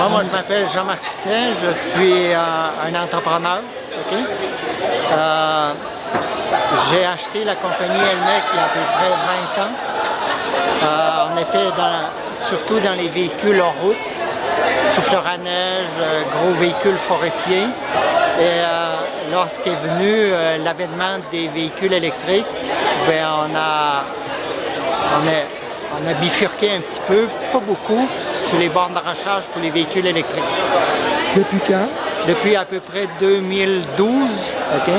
Moi, je m'appelle Jean-Marc Coutin, je suis un entrepreneur. Okay? J'ai acheté la compagnie Elmec il y a à peu près 20 ans. On était surtout dans les véhicules hors route, souffleurs à neige, gros véhicules forestiers. Et lorsqu'est venu l'avènement des véhicules électriques, ben, on a bifurqué un petit peu, pas beaucoup, sur les bornes de recharge pour les véhicules électriques. Depuis quand? Depuis à peu près 2012. Okay?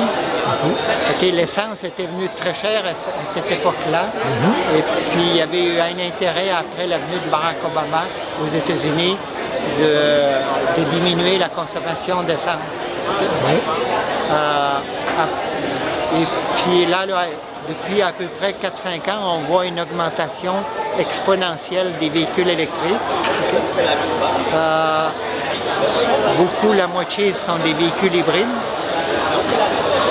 Okay, l'essence était venue très chère à cette époque-là. Et puis il y avait eu un intérêt après la venue de Barack Obama aux États-Unis de diminuer la consommation d'essence. Et puis là, depuis à peu près 4-5 ans, on voit une augmentation exponentielle des véhicules électriques. Beaucoup, la moitié sont des véhicules hybrides.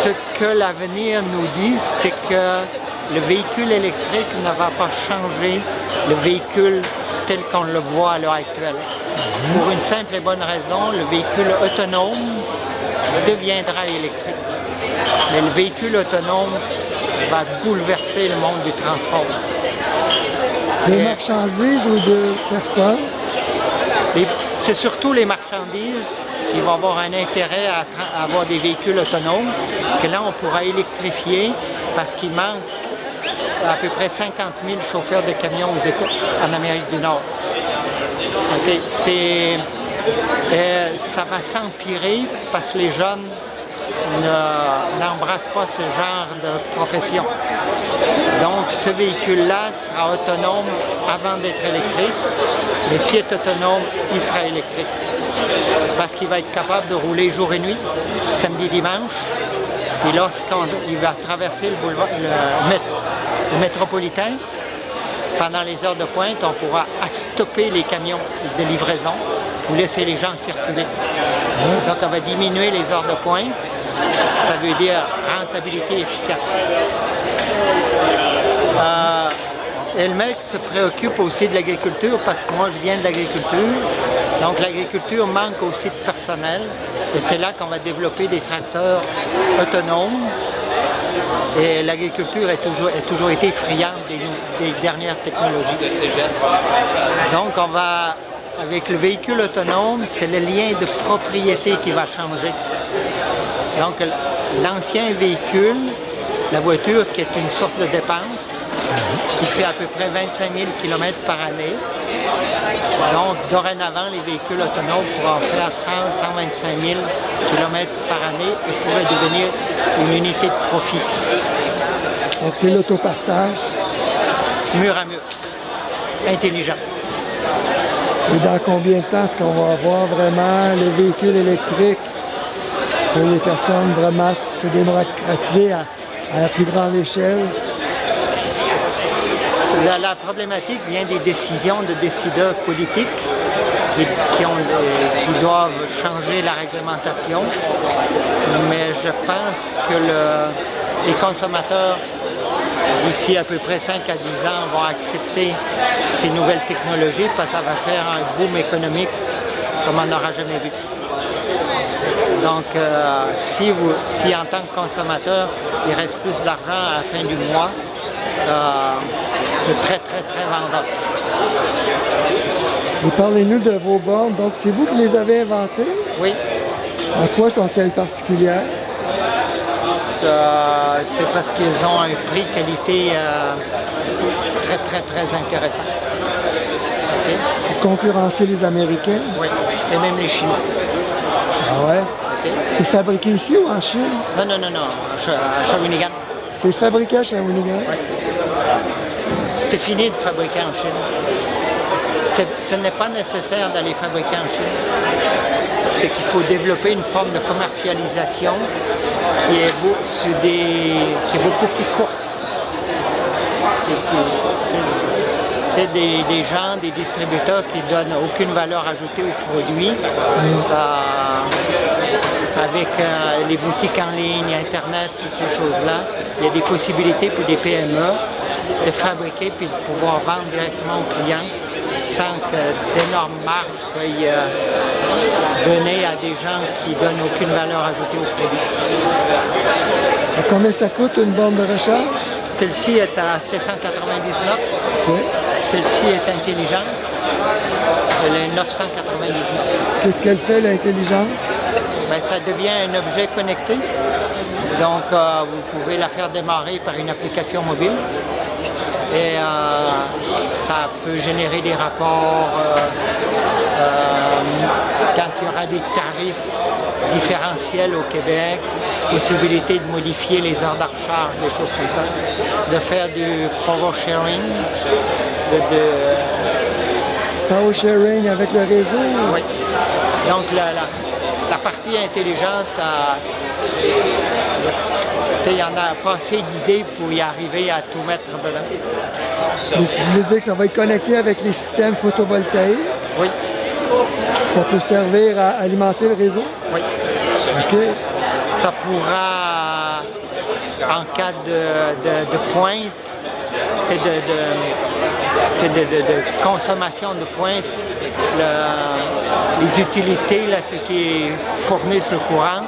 Ce que l'avenir nous dit, c'est que le véhicule électrique ne va pas changer le véhicule tel qu'on le voit à l'heure actuelle. Pour une simple et bonne raison, le véhicule autonome deviendra électrique. Mais le véhicule autonome va bouleverser le monde du transport. De marchandises ou de personnes? C'est surtout les marchandises qui vont avoir un intérêt à avoir des véhicules autonomes, que là on pourra électrifier parce qu'il manque à peu près 50 000 chauffeurs de camions en Amérique du Nord. Okay. Ça va s'empirer parce que les jeunes n'embrassent pas ce genre de profession. Donc ce véhicule-là sera autonome avant d'être électrique, mais s'il est autonome, il sera électrique. Parce qu'il va être capable de rouler jour et nuit, samedi, dimanche, et lorsqu'il va traverser le métropolitain, pendant les heures de pointe, on pourra stopper les camions de livraison pour laisser les gens circuler. Donc on va diminuer les heures de pointe, ça veut dire rentabilité efficace. Elmec se préoccupe aussi de l'agriculture parce que moi je viens de l'agriculture. Donc l'agriculture manque aussi de personnel et c'est là qu'on va développer des tracteurs autonomes. Et l'agriculture a toujours été friande des dernières technologies. Donc on va, avec le véhicule autonome, c'est le lien de propriété qui va changer. Donc l'ancien véhicule, la voiture qui est une source de dépense, qui fait à peu près 25 000 km par année. Donc, dorénavant, les véhicules autonomes pourront faire 100-125 000 km par année et pourraient devenir une unité de profit. Donc, c'est l'autopartage? Mur à mur. Intelligent. Et dans combien de temps est-ce qu'on va avoir vraiment les véhicules électriques pour les personnes vraiment se démocratiser à la plus grande échelle? La problématique vient des décisions de décideurs politiques qui doivent changer la réglementation. Mais je pense que les consommateurs, d'ici à peu près 5 à 10 ans, vont accepter ces nouvelles technologies parce que ça va faire un boom économique comme on n'aura jamais vu. Donc, si en tant que consommateur, il reste plus d'argent à la fin du mois, c'est très, très, très vendeur. Et parlez-nous de vos bornes. Donc, c'est vous qui les avez inventées? Oui. En quoi sont-elles particulières? C'est parce qu'ils ont un prix qualité très, très, très intéressant. Okay. Pour concurrencer les Américains? Oui, et même les Chinois. Ah ouais? Okay. C'est fabriqué ici ou en Chine? Non, à Shawinigan. C'est fabriqué à Shawinigan? Oui. C'est fini de fabriquer en Chine. Ce n'est pas nécessaire d'aller fabriquer en Chine. C'est qu'il faut développer une forme de commercialisation qui est beaucoup plus courte. C'est des gens, des distributeurs qui ne donnent aucune valeur ajoutée au produit. Avec les boutiques en ligne, Internet, toutes ces choses-là, il y a des possibilités pour des PME de fabriquer puis de pouvoir vendre directement aux clients sans que d'énormes marges soient donner à des gens qui donnent aucune valeur ajoutée au produit. Et combien ça coûte une borne de recharge? Celle-ci est à 799. Okay. Celle-ci est intelligente. Elle est 999. Qu'est-ce qu'elle fait, l'intelligence? Ben, ça devient un objet connecté. Donc, vous pouvez la faire démarrer par une application mobile. Et ça peut générer des rapports quand il y aura des tarifs différentiels au Québec, possibilité de modifier les heures de recharge, des choses comme ça, de faire du power sharing, Power sharing avec le réseau? Oui. Donc la partie intelligente, il y en a pas assez d'idées pour y arriver à tout mettre dedans. Vous voulez dire que ça va être connecté avec les systèmes photovoltaïques? Oui. Ça peut servir à alimenter le réseau? Oui. OK. Ça pourra, en cas de pointe, de consommation de pointe, les utilités, là, ceux qui fournissent le courant,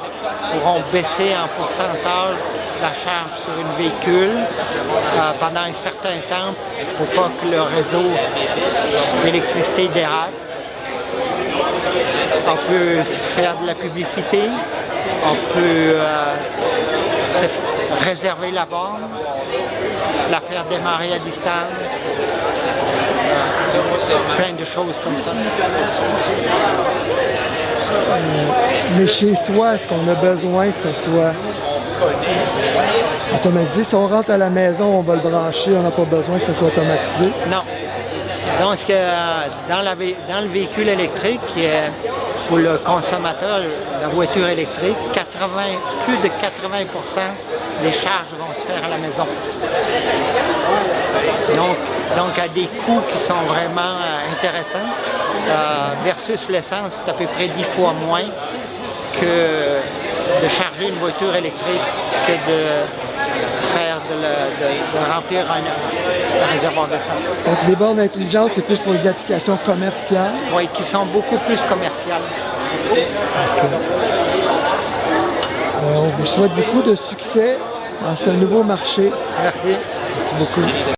pourront baisser en pourcentage la charge sur une véhicule pendant un certain temps pour pas que le réseau d'électricité dérape. On peut faire de la publicité, on peut réserver la borne, la faire démarrer à distance, plein de choses comme ça. Mais chez soi, est-ce qu'on a besoin que ce soit automatisé? Si on rentre à la maison, on va le brancher, on n'a pas besoin que ce soit automatisé? Non. Donc, dans le véhicule électrique, pour le consommateur, la voiture électrique, plus de 80% des charges vont se faire à la maison. Donc à des coûts qui sont vraiment intéressants, versus l'essence, c'est à peu près 10 fois moins que de charger une voiture électrique que de faire de remplir un réservoir d'essence. Donc les bornes intelligentes, c'est plus pour les applications commerciales? Oui, qui sont beaucoup plus commerciales. Okay. On vous souhaite beaucoup de succès dans ce nouveau marché. Merci. Merci beaucoup.